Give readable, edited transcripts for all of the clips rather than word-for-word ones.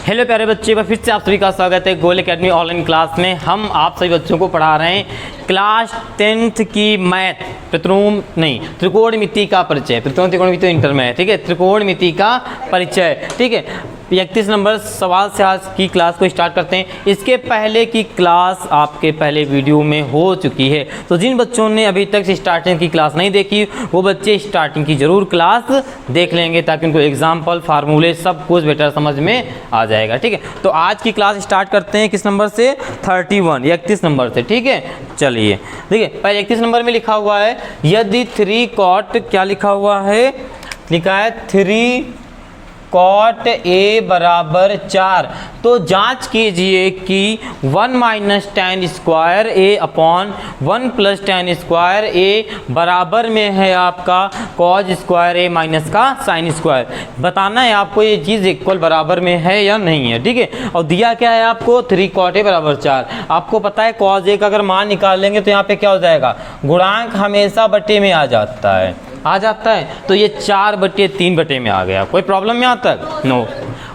Hello प्यारे बच्चे, फिर से आप सभी का स्वागत है गोल एकेडमी ऑनलाइन क्लास में। हम आप सभी बच्चों को पढ़ा रहे हैं क्लास 10th की मैथ त्रिकोणमिति का परिचय। त्रिकोणमिति तो इंटर में है, ठीक है। त्रिकोणमिति का परिचय, ठीक है। 31 नंबर सवाल से आज की क्लास को स्टार्ट करते हैं। इसके पहले की क्लास आपके पहले वीडियो में हो चुकी है, तो जिन बच्चों ने अभी तक स्टार्टिंग की क्लास नहीं देखी वो बच्चे स्टार्टिंग की ज़रूर क्लास देख लेंगे, ताकि उनको एग्जाम्पल फार्मूले सब कुछ बेटर समझ में आ जाएगा, ठीक है। तो आज की क्लास स्टार्ट करते हैं किस नंबर से? 31 नंबर से, ठीक है। चलिए देखिए, पहले 31 नंबर में लिखा हुआ है यदि 3 cot, क्या लिखा हुआ है? लिखा है 3 cot A बराबर 4, तो जांच कीजिए कि 1 minus tan square A upon 1 plus tan square A बराबर में है आपका cos स्क्वायर A माइनस का sin स्क्वायर। बताना है आपको ये चीज़ इक्वल बराबर में है या नहीं है, ठीक है। और दिया क्या है आपको? 3 cot A बराबर 4। आपको पता है cos A का अगर मान निकालेंगे तो यहाँ पे क्या हो जाएगा? गुणांक हमेशा बटे में आ जाता है, तो ये 4/3 बटे में आ गया। कोई प्रॉब्लम यहाँ तक? नो।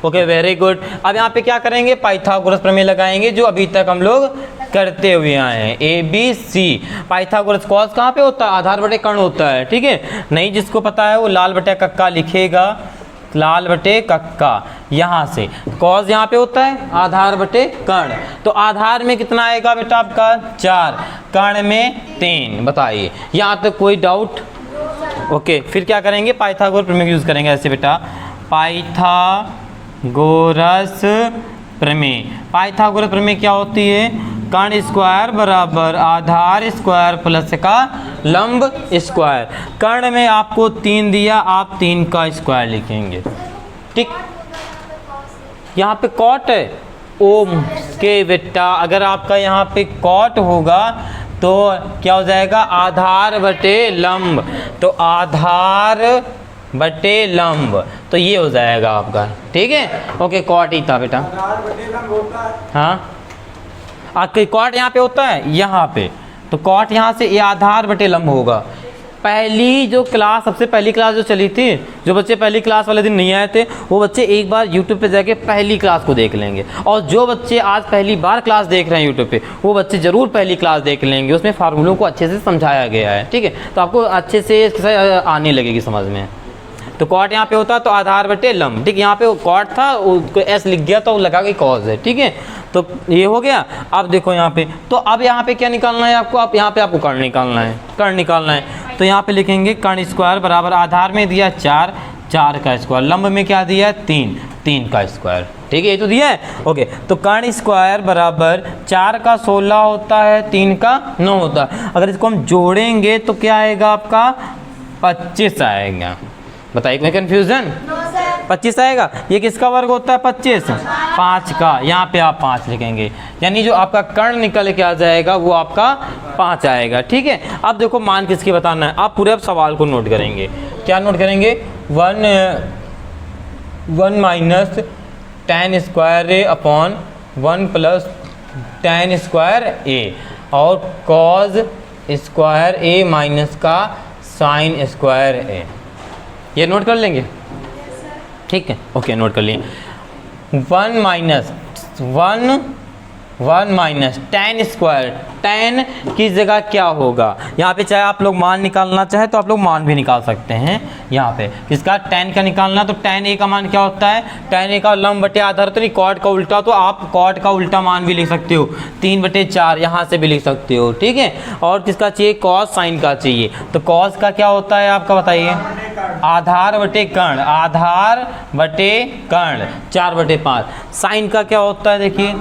Okay, very good. अब यहाँ पे क्या करेंगे? पाइथागोरस प्रमेय लगाएंगे, जो अभी तक हम लोग करते हुए आए हैं। ABC पाइथागोरस कॉस कहाँ पे होता है? आधार बटे कर्ण होता है, ठीक है। नहीं जिसको पता है वो लाल बटे कक्का लिखेगा, लाल बटे कक्का। यहाँ से कॉस यहाँ पे होता है आधार बटे कर्ण, तो आधार में कितना आएगा बेटा आपका? 4, कर्ण में 3। बताइए, यहाँ तक कोई डाउट? ओके, फिर क्या करेंगे? पाइथागोरस प्रमेय यूज करेंगे ऐसे बेटा, पाइथागोरस प्रमेय। पाइथागोरस प्रमेय क्या होती है? कर्ण स्क्वायर बराबर आधार स्क्वायर प्लस का लंब स्क्वायर। कर्ण में आपको 3 दिया, आप 3 का स्क्वायर लिखेंगे, ठीक। यहाँ पे कॉट है ओम के बेटा, अगर आपका यहाँ पे कॉट होगा तो क्या हो जाएगा? आधार बटे लंब, तो आधार बटे लंब, तो ये हो जाएगा आपका, ठीक है। ओके, कॉट ही था बेटा, आधार बटे लंब होता है। हाँ, आपके कॉट यहाँ पे होता है, यहाँ पे, तो कॉट यहाँ से ये आधार बटे लंब होगा। पहली जो क्लास, सबसे पहली क्लास जो चली थी, जो बच्चे पहली क्लास वाले दिन नहीं आए थे वो बच्चे एक बार YouTube पे जाके पहली क्लास को देख लेंगे, और जो बच्चे आज पहली बार क्लास देख रहे हैं YouTube पे वो बच्चे ज़रूर पहली क्लास देख लेंगे। उसमें फार्मूलों को अच्छे से समझाया गया है, ठीक है। तो आपको अच्छे से आने लगेगी समझ में। तो कॉट यहाँ पे होता तो आधार बटे लंब, ठीक। यहाँ पे कॉट था, उसको एस लिख गया तो लगा कि कॉज है, ठीक है। तो ये हो गया। अब देखो यहाँ पे, तो अब यहाँ पे क्या निकालना है आपको? अब यहाँ पे आपको कर्ण निकालना है, तो यहाँ पे लिखेंगे कर्ण स्क्वायर बराबर आधार में दिया 4, 4 का स्क्वायर, लंब में क्या दिया? 3, 3 का स्क्वायर, ठीक है। ये तो दिया है। ओके, तो कर्ण स्क्वायर बराबर 4 का 16 होता है, 3 का 9 होता है। अगर इसको हम जोड़ेंगे तो क्या आएगा आपका? 25 आएगा। बताइए, कोई कन्फ्यूजन? 25 आएगा। ये किसका वर्ग होता है? 25, 5 का। यहाँ पे आप 5 लिखेंगे, यानी जो आपका कर्ण निकल के आ जाएगा वो आपका 5 आएगा, ठीक है। अब देखो मान किसकी बताना है, आप पूरे अब सवाल को नोट करेंगे। क्या नोट करेंगे? 1 माइनस tan स्क्वायर ए अपॉन 1 प्लस tan स्क्वायर ए, और cos स्क्वायर ए माइनस का sin स्क्वायर ए। ये नोट कर लेंगे, ठीक है। ओके, नोट कर लिए। 1 माइनस tan स्क्वायर, tan की जगह क्या होगा? यहाँ पे चाहे आप लोग मान निकालना चाहे तो आप लोग मान भी निकाल सकते हैं। यहाँ पे किसका? tan का निकालना, तो tan a का मान क्या होता है? tan a का लंब बटे आधार, तो नहीं कॉट का उल्टा, तो आप कॉट का उल्टा मान भी लिख सकते हो, 3/4 यहाँ से भी लिख सकते हो, ठीक है। और किसका चाहिए? cos साइन का चाहिए, तो cos का क्या होता है आपका? बताइए। आधार बटे कर्ण, आधार बटे कर्ण 4/5। साइन का क्या होता है? देखिए,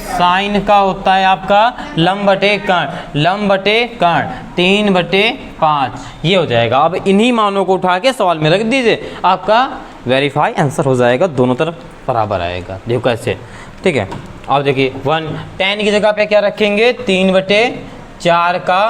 साइन का होता है आपका लंब बटे कर्ण, लंब बटे कर्ण 3/5। ये हो जाएगा। अब इन्हीं मानों को उठा के सवाल में रख दीजिए, आपका वेरीफाई आंसर हो जाएगा, दोनों तरफ बराबर आएगा। देखो कैसे, ठीक है। अब देखिए, 1 tan की जगह पे क्या रखेंगे? 3/4 का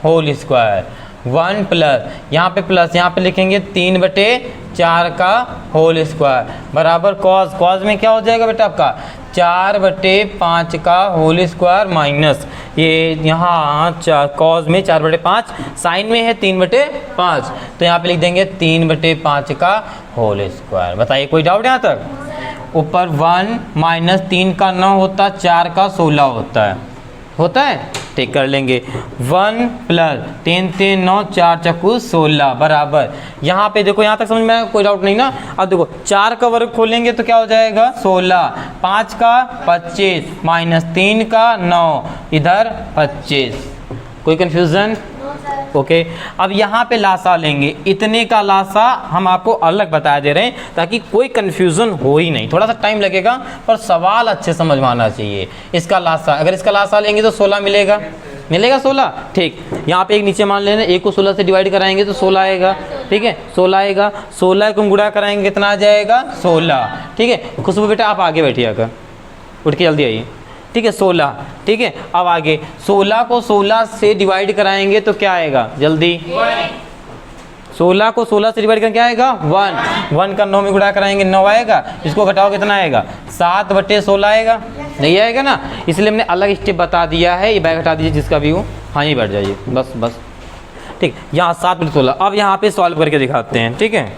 होल स्क्वायर, 1 प्लस, यहाँ पे प्लस, यहाँ पे लिखेंगे 3/4 का होल स्क्वायर बराबर कॉस में क्या हो जाएगा बेटा आपका? 4/5 का होल स्क्वायर माइनस ये यहाँ कॉस में 4/5, साइन में है 3/5, तो यहाँ पे लिख देंगे 3/5 का होल स्क्वायर। बताइए कोई डाउट यहाँ तक? ऊपर 1 माइनस 3 का 9 होता है, 4 का 16 होता है ठीक कर लेंगे। 1 प्लस 3 3 9 4 चक्कू 16 बराबर, यहाँ पे देखो यहाँ तक समझ में आया, कोई डाउट नहीं ना। अब देखो 4 का वर्ग खोलेंगे तो क्या हो जाएगा 16, 5 का 25 माइनस 3 का 9, इधर 25। कोई कंफ्यूजन? ओके अब यहाँ पे लासा लेंगे, इतने का लासा हम आपको अलग बता दे रहे हैं ताकि कोई कंफ्यूजन हो ही नहीं। थोड़ा सा टाइम लगेगा पर सवाल अच्छे समझ में आना चाहिए। इसका लासा, अगर इसका लासा लेंगे तो 16 मिलेगा 16 ठीक। यहाँ पे एक नीचे मान लेना, एक को 16 से डिवाइड कराएंगे तो 16 आएगा, ठीक है 16 आएगा। 16 को गुणा कराएंगे कितना आ जाएगा 16, ठीक है। खुशबू बेटा आप आगे बैठिए आकर, उठ के जल्दी आइए, ठीक है 16, ठीक है। अब आगे 16 को 16 से डिवाइड कराएंगे तो क्या आएगा जल्दी, 16 को 16 से डिवाइड करके क्या आएगा 1 का 9 में गुणा कराएंगे 9 आएगा, इसको घटाओ कितना आएगा 7/16 आएगा, नहीं आएगा ना, इसलिए हमने अलग स्टेप बता दिया है। ये बैग हटा दीजिए जिसका भी हो, हाँ ये बैठ जाइए बस ठीक। यहाँ 7/16। अब यहाँ पे सॉल्व करके दिखाते हैं, ठीक है।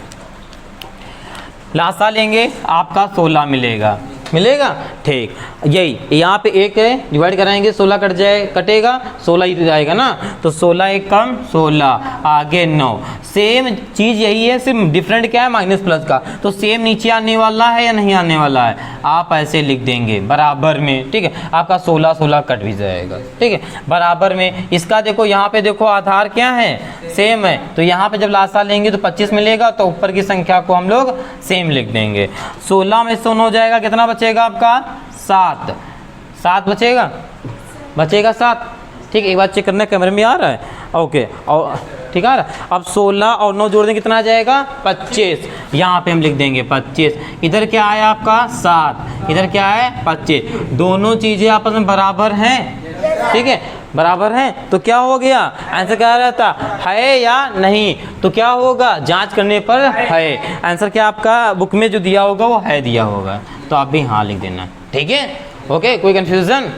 लासा लेंगे आपका 16 मिलेगा ठीक। यही यहाँ पे एक है, डिवाइड कराएंगे 16 कटेगा 16 ही जाएगा ना, तो 16 एक कम 16, आगे 9। सेम चीज़ यही है, सिर्फ डिफरेंट क्या है माइनस प्लस का, तो सेम नीचे आने वाला है या नहीं आने वाला है, आप ऐसे लिख देंगे बराबर में, ठीक है। आपका 16 कट भी जाएगा, ठीक है बराबर में। इसका देखो यहाँ पे देखो आधार क्या है सेम है, तो यहाँ पे जब लासा लेंगे तो 25 मिलेगा, तो ऊपर की संख्या को हम लोग सेम लिख देंगे। 16 में 100 हो जाएगा, कितना बचेगा आपका 7 बचेगा 7, ठीक। एक बार चेक करना कैमरे में आ रहा है, ओके और ठीक आ रहा है। अब 16 और 9 जोड़ देंगे कितना आ जाएगा 25, यहाँ पे हम लिख देंगे 25। इधर क्या आया आपका 7, इधर क्या है 25, दोनों चीज़ें आपस में बराबर हैं, ठीक है बराबर हैं, तो क्या हो गया आंसर क्या रहता है या नहीं, तो क्या होगा जांच करने पर है। आंसर क्या आपका बुक में जो दिया होगा वो है दिया होगा, तो आप भी हाँ लिख देना, ठीक है ओके। कोई कंफ्यूजन?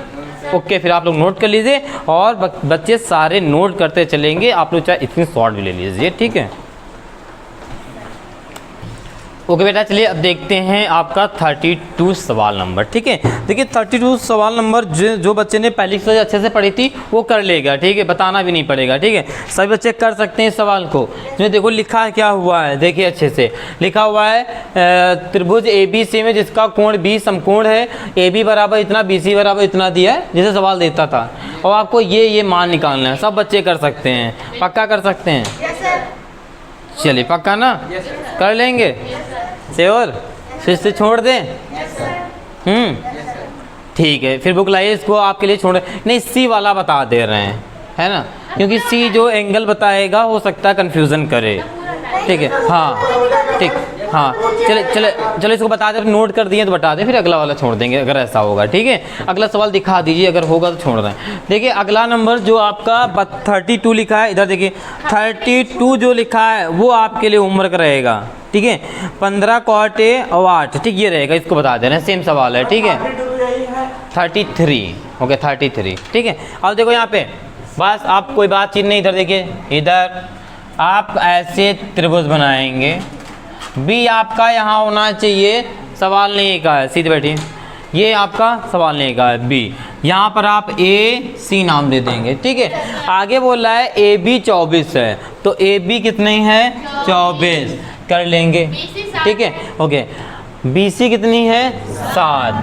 ओके फिर आप लोग नोट कर लीजिए और बच्चे सारे नोट करते चलेंगे, आप लोग चाहे इतनी शॉर्ट भी ले लीजिए, ठीक है ओके बेटा। चलिए अब देखते हैं आपका 32 सवाल नंबर, ठीक है। देखिए 32 सवाल नंबर जो बच्चे ने पहली क्लास अच्छे से पढ़ी थी वो कर लेगा, ठीक है, बताना भी नहीं पड़ेगा, ठीक है। सभी बच्चे कर सकते हैं इस सवाल को। इसमें देखो लिखा है क्या हुआ है, देखिए अच्छे से लिखा हुआ है त्रिभुज ABC में जिसका कोण 20 समकोण है, AB बराबर इतना BC बराबर इतना दिया है, जैसे सवाल देता था, और आपको ये मान निकालना है। सब बच्चे कर सकते हैं, पक्का कर सकते हैं? चलिए पक्का ना कर लेंगे श्योर, फिर से छोड़ दें ठीक है। फिर बुक लाइए, इसको आपके लिए छोड़ नहीं, सी वाला बता दे रहे हैं है ना, क्योंकि सी जो एंगल बताएगा हो सकता है कंफ्यूजन करे, ठीक है हाँ ठीक हाँ। चले इसको बता दे, नोट कर दिए तो बता दे, फिर अगला वाला छोड़ देंगे अगर ऐसा होगा, ठीक है। अगला सवाल दिखा दीजिए अगर होगा तो छोड़ रहे हैं। देखिए अगला नंबर जो आपका 32 लिखा है, इधर देखिए 32 जो लिखा है वो आपके लिए होमवर्क रहेगा, ठीक है। 15 cot A और 8, ठीक ये रहेगा, इसको बता दे रहे हैं, सेम सवाल है, ठीक है 33 ओके 33, ठीक है। अब देखो यहाँ पे बस आप कोई बातचीत नहीं, इधर देखिए, इधर आप ऐसे त्रिभुज बनाएंगे, बी आपका यहाँ होना चाहिए, सवाल नहीं का है, सीधे बैठिए, ये आपका सवाल नहीं का है बी, यहाँ पर आप AC नाम दे देंगे, ठीक है। आगे बोला है AB 24 है, तो AB कितने हैं 24 कर लेंगे, ठीक है ओके। BC कितनी है 7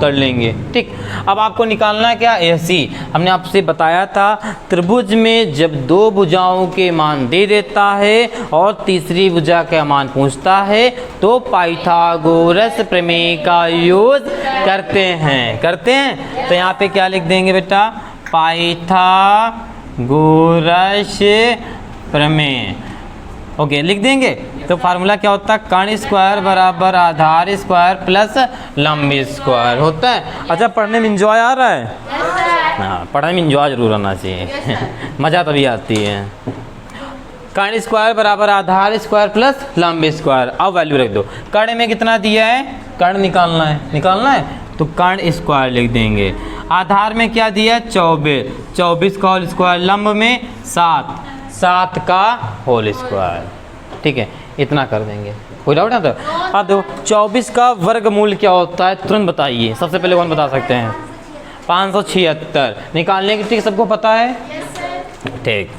कर लेंगे, ठीक। अब आपको निकालना है क्या AC। हमने आपसे बताया था त्रिभुज में जब दो भुजाओं के मान दे देता है और तीसरी भुजा का मान पूछता है तो पाइथागोरस प्रमेय का यूज करते हैं। तो यहाँ पे क्या लिख देंगे बेटा, पाइथागोरस प्रमेय, ओके लिख देंगे। तो फार्मूला क्या होता है, कर्ण स्क्वायर बराबर आधार स्क्वायर प्लस लंब स्क्वायर होता है। अच्छा पढ़ने में इंजॉय आ रहा है? हाँ पढ़ने में इंजॉय जरूर आना चाहिए मज़ा तभी आती है। कर्ण स्क्वायर बराबर आधार स्क्वायर प्लस लंब स्क्वायर, अब वैल्यू रख दो। कर्ण में कितना दिया है, कर्ण निकालना है तो कर्ण स्क्वायर लिख देंगे। आधार में क्या दिया है 24 का होल स्क्वायर, लंब में 7 का होल स्क्वायर, ठीक है इतना कर देंगे। कोई डाउट है तो आप देखो 24 का वर्गमूल क्या होता है तुरंत बताइए, सबसे पहले कौन बता सकते हैं? 576 निकालने की ट्रिक सबको पता है? ठीक,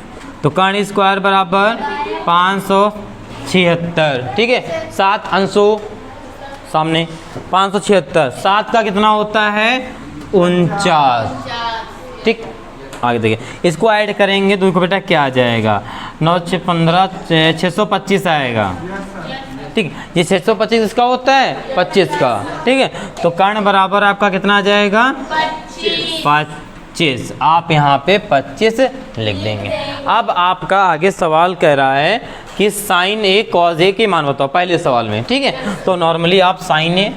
तो कर्ण स्क्वायर बराबर 576, ठीक है। 7 अंशों सामने 576, 7 का कितना होता है? 49, ठीक। आगे देखिए इसको ऐड करेंगे तो बेटा क्या आ जाएगा? 9 6 15 625 आएगा, ठीक। ये 625 इसका होता है 25 का, ठीक है। तो कर्ण बराबर आपका कितना आ जाएगा? 25। आप यहाँ पे 25 लिख देंगे। अब आपका आगे सवाल कह रहा है कि साइन ए कॉज ए के मान बताओ पहले सवाल में, ठीक है। तो नॉर्मली आप साइन ए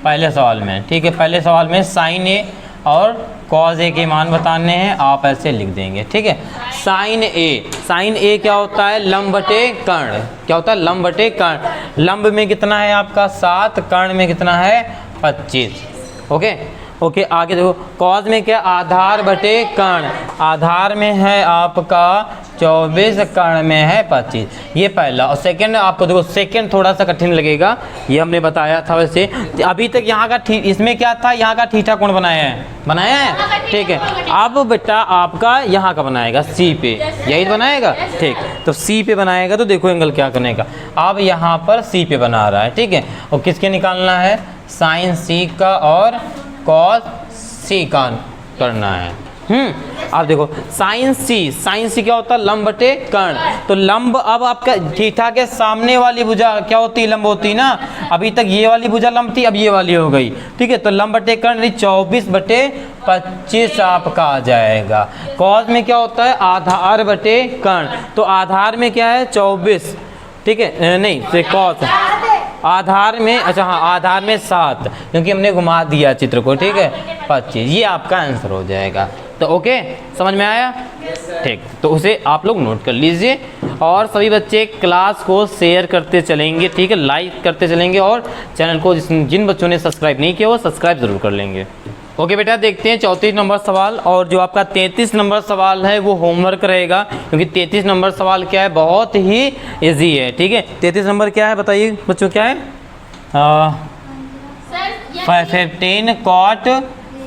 पहले सवाल में, ठीक है, पहले सवाल में साइन ए और कॉज ए के मान बताने हैं, आप ऐसे लिख देंगे, ठीक है। साइन ए क्या होता है? लंब बटे कर्ण। क्या होता है? लंब बटे कर्ण। लंब में कितना है आपका? 7, कर्ण में कितना है? 25, ओके। आगे देखो कॉज में क्या? आधार बटे कर्ण। आधार में है आपका 24, कर्ण में है 25, ये पहला। और सेकंड आपको देखो, सेकंड थोड़ा सा कठिन लगेगा, ये हमने बताया था वैसे। अभी तक यहाँ का इसमें क्या था? यहाँ का थीटा कोण बनाया है, ठीक है। अब बेटा आपका यहाँ का बनाएगा सी पे, यही बनाएगा, ठीक। तो सी पे बनाएगा तो देखो एंगल क्या करने का। अब यहाँ पर सी पे बना रहा है, ठीक है। और किसके निकालना है? साइन सी का और कॉस सी का करना है। अब देखो साइन सी क्या होता है? लंब बटे कर्ण। तो लंब, अब आपका थीटा के सामने वाली भुजा क्या होती है? लंब होती है ना। अभी तक ये वाली भुजा लंब थी, अब ये वाली हो गई, ठीक है। तो लंब बटे कर्ण 24 बटे 25 आपका आ जाएगा। कॉस में क्या होता है? आधार बटे कर्ण। तो आधार में क्या है? 24, ठीक है, नहीं तो कॉस आधार में, अच्छा हाँ, आधार में 7, क्योंकि हमने घुमा दिया चित्र को, ठीक है, 25। ये आपका आंसर हो जाएगा। तो ओके, समझ में आया? ठीक, तो उसे आप लोग नोट कर लीजिए और सभी बच्चे क्लास को शेयर करते चलेंगे, ठीक है, लाइक करते चलेंगे और चैनल को जिन बच्चों ने सब्सक्राइब नहीं किया वो सब्सक्राइब जरूर कर लेंगे। ओके बेटा, देखते हैं 34 नंबर सवाल। और जो आपका 33 नंबर सवाल है वो होमवर्क रहेगा, क्योंकि 33 नंबर सवाल क्या है? बहुत ही इजी है, ठीक है। 33 नंबर क्या है बताइए बच्चों? क्या है? 15 कॉट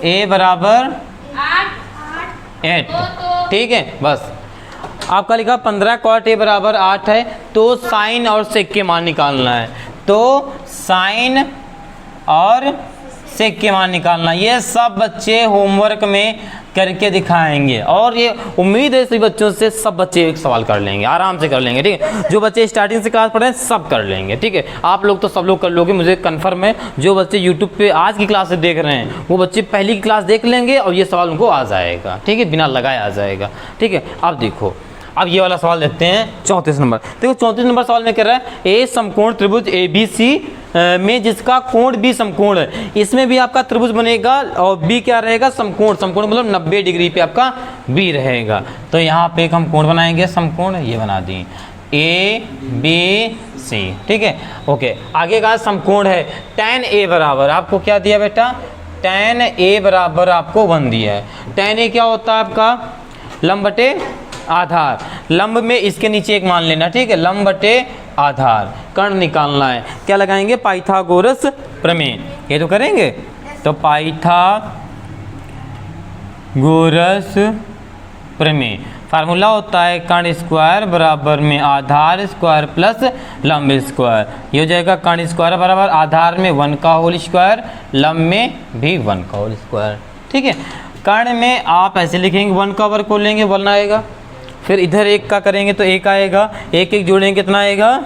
ए बराबर 8, ठीक है। बस आपका लिखा 15 कॉट ए बराबर 8 है, तो साइन और सेक के मान निकालना है। तो साइन और सेक के मान निकालना, ये सब बच्चे होमवर्क में करके दिखाएंगे। और ये उम्मीद है सभी बच्चों से सब बच्चे एक सवाल कर लेंगे, आराम से कर लेंगे, ठीक है। जो बच्चे स्टार्टिंग से क्लास पढ़ रहे हैं सब कर लेंगे, ठीक है। आप लोग तो सब लोग कर लोगे, मुझे कंफर्म है। जो बच्चे यूट्यूब पे आज की क्लास से देख रहे हैं वो बच्चे पहली की क्लास देख लेंगे और ये सवाल उनको आ जाएगा, ठीक है, बिना लगाए आ जाएगा, ठीक है। अब देखो, अब ये वाला सवाल देखते हैं 34 नंबर। देखो 34 नंबर सवाल में कह रहा है ए समकोण त्रिभुज ABC में जिसका कोण भी समकोण है। इसमें भी आपका त्रिभुज बनेगा और बी क्या रहेगा? समकोण। समकोण मतलब 90 डिग्री पे आपका बी रहेगा। तो यहाँ पे एक हम कोण बनाएंगे समकोण, ये बना दिए ABC, ठीक है, ओके। आगे का समकोण है tan A बराबर, आपको क्या दिया बेटा? tan A बराबर आपको 1 दिया है। tan A क्या होता है आपका? लंब बटे आधार। लंब में इसके नीचे एक मान लेना, ठीक है, लंब बटे आधार। कर्ण निकालना है, क्या लगाएंगे? पाइथागोरस प्रमेय, ये तो करेंगे। तो पाइथागोरस प्रमेय फार्मूला होता है कर्ण स्क्वायर बराबर में आधार स्क्वायर प्लस लंब स्क्वायर। ये हो जाएगा कर्ण स्क्वायर बराबर आधार में 1 का होल स्क्वायर, लंब में भी 1 का होल स्क्वायर, ठीक है। कर्ण में आप ऐसे लिखेंगे 1 का वर्ग को लेंगे 1 आएगा, फिर इधर 1 का करेंगे तो 1 आएगा, 1 1 जोड़ेंगे कितना आएगा?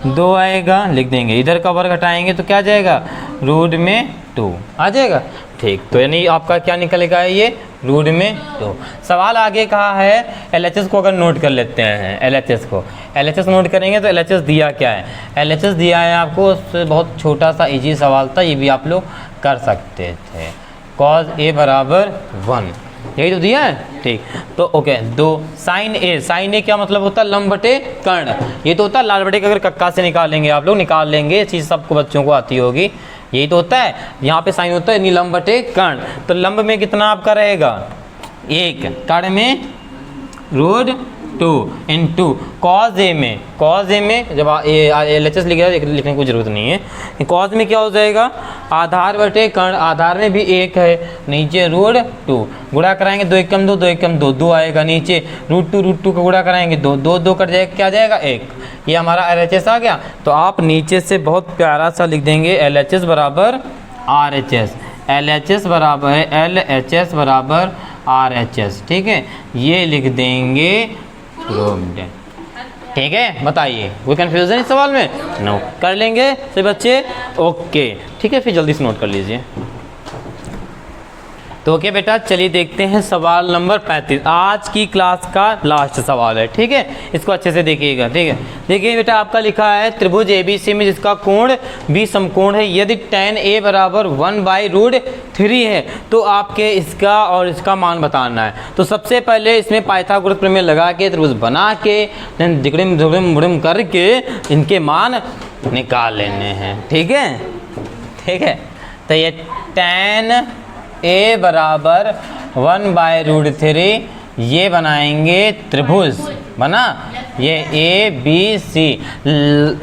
2 आएगा, लिख देंगे। इधर का वर्ग हटाएंगे तो क्या आ जाएगा? रूट में 2 आ जाएगा, ठीक। तो यानी आपका क्या निकलेगा? ये रूट में 2। सवाल आगे कहा है LHS को अगर नोट कर लेते हैं, LHS को, LHS नोट करेंगे तो LHS दिया क्या है? LHS दिया है आपको, उससे बहुत छोटा सा इजी सवाल था, ये भी आप लोग कर सकते थे। cos A बराबर 1, यही तो दिया है, ठीक। तो ओके, 2 साइन A क्या मतलब होता है? लंब बटे कर्ण। ये तो होता है लाल बटे का, अगर कक्का से निकालेंगे आप लोग, निकाल लेंगे, ये चीज़ सबको बच्चों को आती होगी, यही तो होता है। यहाँ पे साइन होता है लंब बटे कर्ण। तो लंब में कितना आपका रहेगा? 1, कर्ण में रूट 2 इंटू कॉज ए में जब एल एच एस लिखने की कोई ज़रूरत नहीं है। कॉज में क्या हो जाएगा, आधार बटे कर्ण, आधार में भी 1 है, नीचे रूट 2, गुणा कराएंगे 2 एकम 2, 2 एकम 2, 2 आएगा, नीचे रूट 2 का गुणा कराएंगे 2, 2 2 कट जाएगा, क्या जाएगा 1। ये हमारा एल एच एस आ गया। तो आप नीचे से बहुत प्यारा सा लिख देंगे एल एच एस बराबर R H S, L H S बराबर है एल एच एस बराबर आर एच एस, ठीक है, ये लिख देंगे। ठीक है, बताइए कोई कन्फ्यूजन इस सवाल में? नो, कर लेंगे सभी बच्चे, ओके ठीक है, फिर जल्दी से नोट कर लीजिए। तो ओके बेटा, चलिए देखते हैं सवाल नंबर 35, आज की क्लास का लास्ट सवाल है, ठीक है, इसको अच्छे से देखिएगा, ठीक है। देखिए बेटा, आपका लिखा है त्रिभुज ABC में जिसका कोण B समकोण है, यदि tan A बराबर 1/√3 है तो आपके इसका और इसका मान बताना है। तो सबसे पहले इसमें पाइथागोरस प्रमेय लगा के त्रिभुज बना के दिगड़िम धुड़िम मुड़िम करके इनके मान निकाल लेने हैं, ठीक है, ठीक है। तो ये tan A बराबर 1/√3 ये बनाएंगे त्रिभुज, बना ये ABC।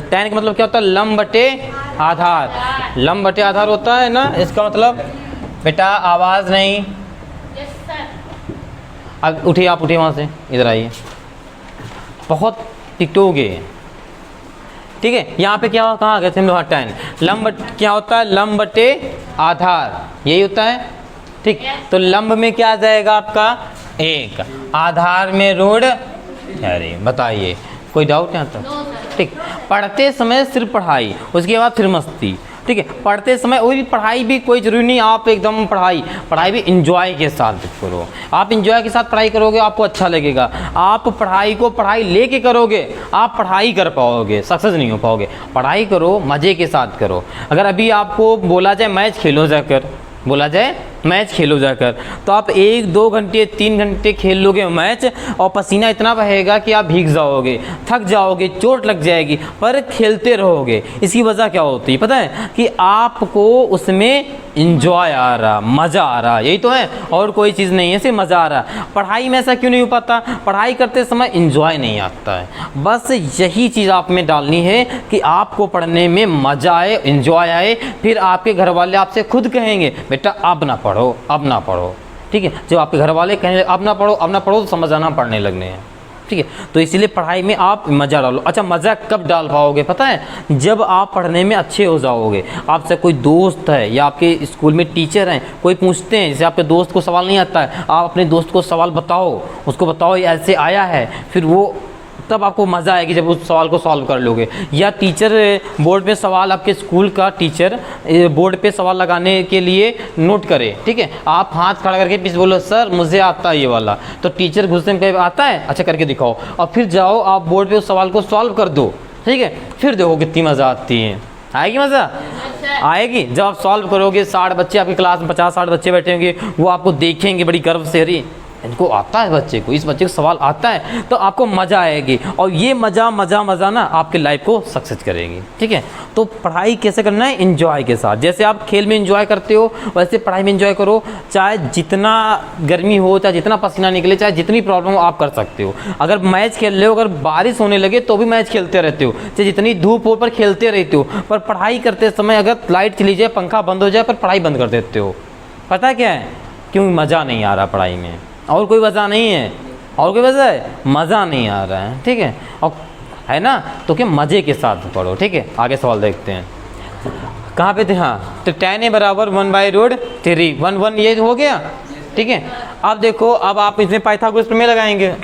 tan का मतलब क्या होता है, लंब बटे आधार, लंब बटे आधार होता है ना, इसका मतलब बेटा आवाज़ नहीं, अब उठिए, आप उठिए वहाँ से, इधर आइए, बहुत टिकटोगे, ठीक है। यहाँ पे क्या कहाँ गए थे हम लोग, tan लंब क्या होता है, लंब बटे आधार, यही होता है, ठीक। तो लंब में क्या आ जाएगा आपका 1, आधार में रूट, अरे बताइए कोई डाउट यहाँ तक, ठीक। पढ़ते समय सिर्फ पढ़ाई, उसके बाद फिर मस्ती, ठीक है। पढ़ते समय वही पढ़ाई भी कोई ज़रूरी नहीं, आप एकदम पढ़ाई भी इंजॉय के साथ करो। आप इंजॉय के साथ पढ़ाई करोगे, आपको अच्छा लगेगा। आप पढ़ाई को पढ़ाई लेके करोगे, आप पढ़ाई कर पाओगे, सक्सेस नहीं हो पाओगे। पढ़ाई करो, मज़े के साथ करो। अगर अभी आपको बोला जाए मैच खेलो जाकर, बोला जाए मैच खेलो जाकर, तो आप 1-2 घंटे 3 घंटे खेल लोगे मैच, और पसीना इतना बहेगा कि आप भीग जाओगे, थक जाओगे, चोट लग जाएगी, पर खेलते रहोगे। इसकी वजह क्या होती है पता है, कि आपको उसमें इंजॉय आ रहा, मज़ा आ रहा, यही तो है, और कोई चीज़ नहीं है, सिर्फ मज़ा आ रहा। पढ़ाई में ऐसा क्यों नहीं हो पाता, पढ़ाई करते समय इंजॉय नहीं आता है। बस यही चीज़ आप में डालनी है कि आपको पढ़ने में मज़ा आए, इंजॉय आए, फिर आपके घर वाले आपसे खुद कहेंगे बेटा अब ना पढ़ो, अब ना पढ़ो, ठीक है। जब आपके घर वाले कहेंगे अब ना पढ़ो तो समझ आना पढ़ने लगने हैं, ठीक है। तो इसीलिए पढ़ाई में आप मज़ा डालो। अच्छा, मज़ा कब डाल पाओगे पता है, जब आप पढ़ने में अच्छे हो जाओगे। आपसे कोई दोस्त है या आपके स्कूल में टीचर हैं, कोई पूछते हैं, जैसे आपके दोस्त को सवाल नहीं आता है, आप अपने दोस्त को सवाल बताओ, उसको बताओ ये ऐसे आया है, फिर वो तब आपको मज़ा आएगी जब उस सवाल को सॉल्व कर लोगे। या टीचर बोर्ड पे सवाल, आपके स्कूल का टीचर बोर्ड पे सवाल लगाने के लिए नोट करे, ठीक है, आप हाथ खड़ा करके पीछे बोलो सर मुझे आता है ये वाला, तो टीचर गुस्से में आता है, अच्छा करके दिखाओ, और फिर जाओ आप बोर्ड पे उस सवाल को सॉल्व कर दो, ठीक है। फिर देखो कितनी मज़ा आती है, आएगी मज़ा, आएगी। जब आप सॉल्व करोगे, 60 बच्चे आपकी क्लास में 50-60 बच्चे बैठे होंगे, वो आपको देखेंगे बड़ी गर्व से, अरे इनको आता है बच्चे को, इस बच्चे को सवाल आता है, तो आपको मज़ा आएगी, और ये मज़ा ना आपके लाइफ को सक्सेस करेगी, ठीक है। तो पढ़ाई कैसे करना है, इंजॉय के साथ। जैसे आप खेल में इंजॉय करते हो वैसे पढ़ाई में इंजॉय करो। चाहे जितना गर्मी हो, चाहे जितना पसीना निकले, चाहे जितनी प्रॉब्लम हो, आप कर सकते हो। अगर मैच खेल रहे हो, अगर बारिश होने लगे तो भी मैच खेलते रहते हो, चाहे जितनी धूप हो पर खेलते रहते हो। पर पढ़ाई करते समय अगर लाइट चली जाए, पंखा बंद हो जाए, पर पढ़ाई बंद कर देते हो। पता क्या है, क्योंकि मज़ा नहीं आ रहा पढ़ाई में, और कोई वजह नहीं है, और कोई वजह है, मज़ा नहीं आ रहा है, ठीक है, और है ना, तो क्या मज़े के साथ पढ़ो, ठीक है। आगे सवाल देखते हैं, कहाँ पे थे, हाँ, तो tan A बराबर 1/√3, 1 ये हो गया, ठीक है। अब देखो, अब आप इसमें पाइथागोरस प्रमेय लगाएंगे।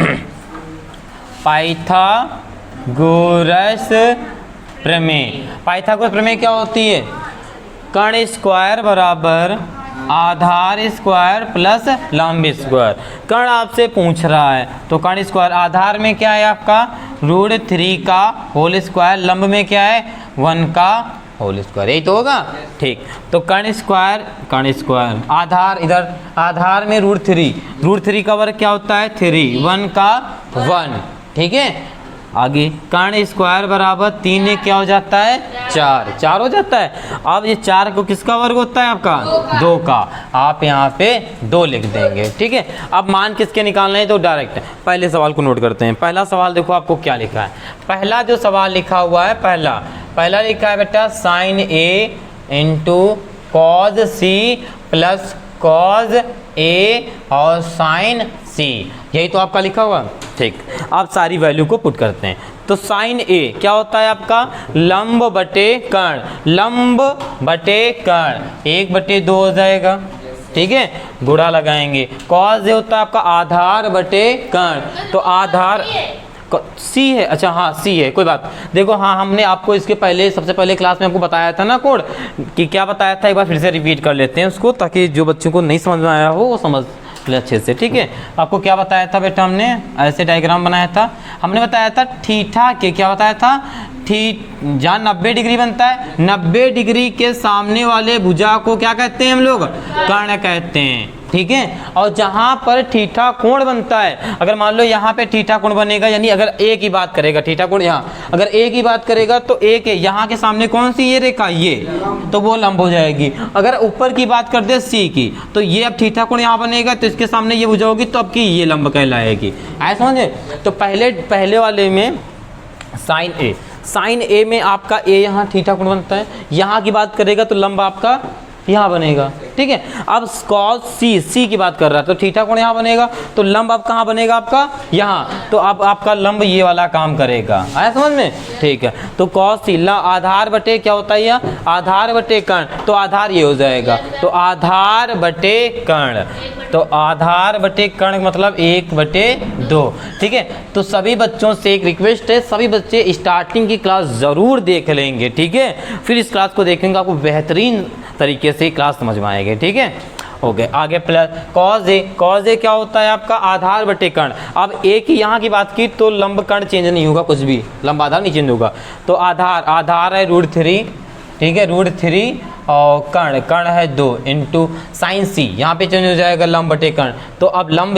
पाइथागोरस प्रमेय क्या होती है, कर्ण स्क्वायर बराबर आधार स्क्वायर प्लस लंब स्क्वायर। कर्ण आपसे पूछ रहा है, तो कर्ण स्क्वायर, आधार में क्या है आपका √3 का होल स्क्वायर, लंब में क्या है 1 का होल स्क्वायर, यही तो होगा, ठीक। तो कर्ण स्क्वायर आधार, इधर आधार में √3 का वर्ग क्या होता है 3, 1 का 1, ठीक है। आगे कर्ण स्क्वायर बराबर 3 क्या हो जाता है 4, 4 हो जाता है। अब ये 4 को किसका वर्ग होता है आपका 2 का, आप यहाँ पे 2 लिख देंगे, ठीक है। अब मान किसके निकालना है तो डायरेक्ट पहले सवाल को नोट करते हैं। पहला सवाल देखो आपको क्या लिखा है, पहला जो सवाल लिखा हुआ है पहला लिखा है बेटा sine A into cos C plus cos A और साइन सी, यही तो आपका लिखा हुआ, ठीक। अब सारी वैल्यू को पुट करते हैं। तो साइन ए क्या होता है आपका लंब बटे कर्ण, लंब बटे कर्ण 1/2 हो जाएगा, ठीक है, गुणा लगाएंगे। कॉस ए होता है आपका आधार बटे कर्ण, तो आधार सी है, अच्छा हाँ सी है, कोई बात। देखो हाँ हमने आपको इसके पहले सबसे पहले क्लास में आपको बताया था ना कोड कि क्या बताया था, एक बार फिर से रिपीट कर लेते हैं उसको ताकि जो बच्चों को नहीं समझ में आया हो वो समझ ले अच्छे से, ठीक है। आपको क्या बताया था बेटा, हमने ऐसे डायग्राम बनाया था, हमने बताया था थीटा के, क्या बताया था जहाँ 90 डिग्री बनता है 90 डिग्री के सामने वाले भुजा को क्या कहते हैं हम लोग कर्ण कहते हैं, ठीक है। और जहाँ पर थीटा कोण बनता है, अगर मान लो यहाँ पे थीटा कोण बनेगा, यानी अगर ए की बात करेगा थीटा कोण, यहाँ अगर ए की बात करेगा तो ए के यहाँ के सामने कौन सी ये रेखा ये, तो वो लंब हो जाएगी। अगर ऊपर की बात कर दे सी की, तो ये अब थीटा कोण यहाँ बनेगा तो इसके सामने ये भुजा होगी तो अब की ये लंब कहलाएगी, ऐसा समझे। तो पहले वाले में साइन ए में आपका ए यहाँ थीटा कोण बनता है, यहाँ की बात करेगा तो लंब आपका यहाँ बनेगा, ठीक है। अब कॉस सी की बात कर रहा है तो थीटा कोण यहाँ बनेगा, तो लंब अब कहाँ बनेगा आपका यहाँ, तो अब आपका लंब ये वाला काम करेगा, आया समझ में, ठीक है। तो कॉस सी आधार बटे क्या होता है यह आधार बटे कर्ण, तो आधार ये हो जाएगा, तो आधार बटे कर्ण, तो आधार बटे कर्ण मतलब 1/2, ठीक है। तो सभी बच्चों से एक रिक्वेस्ट है, सभी बच्चे स्टार्टिंग की क्लास ज़रूर देख लेंगे, ठीक है, फिर इस क्लास को देखेंगे आपको बेहतरीन तरीके से क्लास समझ में आएगी, ठीक है। ओके आगे प्लस कॉज ए क्या होता है आपका आधार बटे कर्ण। अब ए की यहाँ की बात की तो लंब कर्ण चेंज नहीं होगा, कुछ भी लंब आधार नहीं चेंज होगा, तो आधार है √3, ठीक है, √3 और कर्ण है 2 इंटू साइन सी, यहाँ पे चेंज हो जाएगा लंब बटे कर्ण, तो अब लंब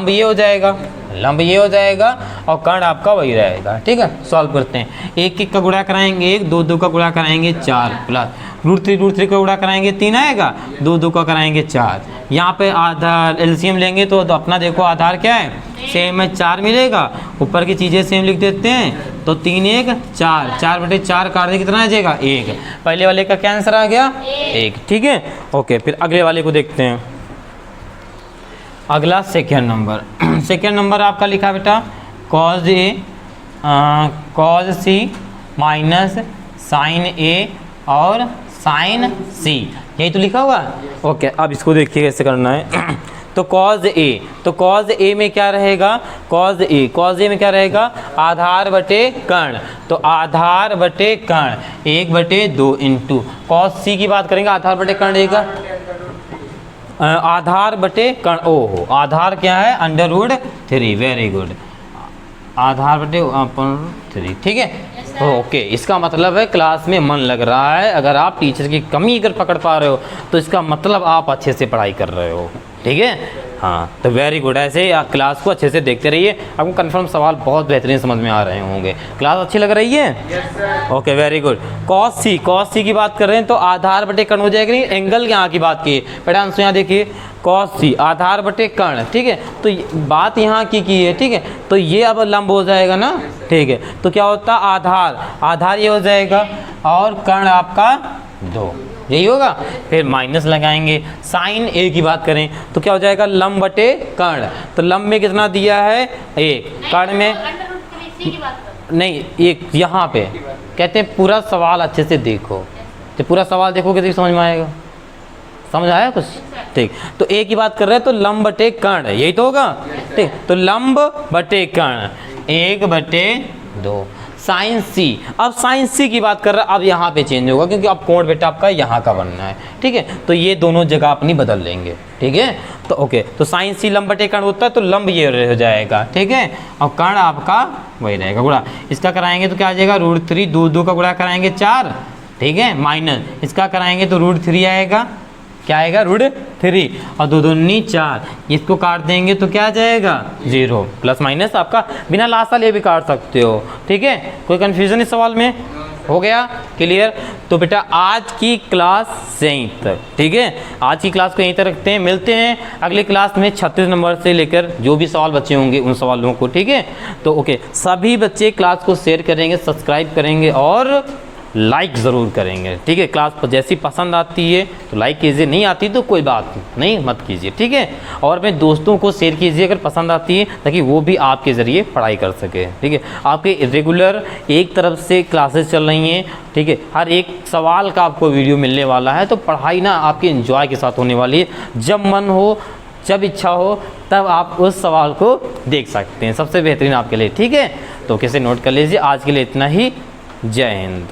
ये हो जाएगा और कर्ण आपका वही रहेगा, ठीक है। सॉल्व करते हैं, 1 का गुणा कराएंगे 1, 2 का गुणा कराएंगे 4 प्लस √3 का गुणा कराएंगे 3 आएगा, 2 का कराएंगे 4। यहाँ पे आधार एलसीएम लेंगे तो अपना देखो आधार क्या है सेम है 4 मिलेगा, ऊपर की चीज़ें सेम लिख देते हैं, तो 3 1 4, 4/4 काट दे कितना आ जाएगा 1, पहले वाले का क्या आंसर आ गया 1, ठीक है। ओके फिर अगले वाले को देखते हैं, अगला सेकेंड नंबर आपका लिखा है बेटा कॉज सी माइनस साइन ए और साइन सी, यही तो लिखा हुआ है। ओके अब इसको देखिए कैसे करना है तो कॉज ए में क्या रहेगा कॉज ए में क्या रहेगा आधार बटे कर्ण, तो आधार बटे कर्ण 1/2 इंटू कॉज सी की बात करेंगे आधार बटे कर्ण रहेगा आधार बटे कर्ण, ओहो आधार क्या है √3, वेरी गुड, आधार बटे 3, ठीक है। ओके इसका मतलब है क्लास में मन लग रहा है, अगर आप टीचर की कमी अगर पकड़ पा रहे हो तो इसका मतलब आप अच्छे से पढ़ाई कर रहे हो, ठीक है। हाँ तो वेरी गुड, ऐसे आप क्लास को अच्छे से देखते रहिए, आपको कंफर्म सवाल बहुत बेहतरीन समझ में आ रहे होंगे। क्लास अच्छी लग रही है ओके वेरी गुड। कॉस सी की बात कर रहे हैं तो आधार बटे कर्ण हो जाएगा, नहीं एंगल यहाँ की बात की बेटा अंशु, यहाँ देखिए कॉस सी आधार बटे कर्ण, ठीक है, तो बात यहाँ की है, ठीक है, तो ये अब लंब हो जाएगा ना, ठीक है, तो क्या होता आधार ये हो जाएगा और कर्ण आपका 2, यही होगा। फिर माइनस लगाएंगे, साइन ए की बात करें तो क्या हो जाएगा लंब बटे कर्ण, तो लंब में कितना दिया है 1, कर्ण में नहीं 1, यहाँ पे कहते हैं पूरा सवाल अच्छे से देखो, तो पूरा सवाल देखोगे तो समझ में आएगा, समझ आया कुछ, ठीक। तो ए की बात कर रहे हैं तो लंब बटे कर्ण, यही तो होगा, ठीक, तो लंब बटे कर्ण 1/2 साइन सी, अब साइन सी की बात कर रहा है अब यहाँ पे चेंज होगा क्योंकि अब कोण बेटा आपका यहाँ का बनना है, ठीक है, तो ये दोनों जगह अपनी बदल लेंगे, ठीक है। तो ओके तो साइन सी लंब बटे कर्ण होता है तो लंब ये रह जाएगा, ठीक है, और कर्ण आपका वही रहेगा गुणा, इसका कराएंगे तो क्या आ जाएगा √3, 2 का गुणा कराएंगे 4, ठीक है, माइनस इसका कराएंगे तो √3 आएगा, क्या आएगा √3 और 2 दूनी 4, इसको काट देंगे तो क्या आ जाएगा 0, प्लस माइनस आपका बिना लास्ट वाले भी काट सकते हो, ठीक है। कोई कन्फ्यूजन इस सवाल में? हो गया क्लियर? तो बेटा आज की क्लास यहीं तक, ठीक है। आज की क्लास को यहीं तक रखते हैं, मिलते हैं अगली क्लास में 36 नंबर से लेकर जो भी सवाल बचे होंगे उन सवालों को, ठीक है। तो ओके, सभी बच्चे क्लास को शेयर करेंगे, सब्सक्राइब करेंगे और लाइक ज़रूर करेंगे, ठीक है। क्लास पर जैसी पसंद आती है तो लाइक कीजिए, नहीं आती तो कोई बात नहीं, मत कीजिए, ठीक है। और अपने दोस्तों को शेयर कीजिए अगर पसंद आती है, ताकि वो भी आपके ज़रिए पढ़ाई कर सके, ठीक है। आपके रेगुलर एक तरफ से क्लासेस चल रही हैं, ठीक है। हर एक सवाल का आपको वीडियो मिलने वाला है, तो पढ़ाई ना आपकी एंजॉय के साथ होने वाली है। जब मन हो, जब इच्छा हो, तब आप उस सवाल को देख सकते हैं, सबसे बेहतरीन आपके लिए, ठीक है। तो कैसे नोट कर लीजिए। आज के लिए इतना ही, जय हिंद।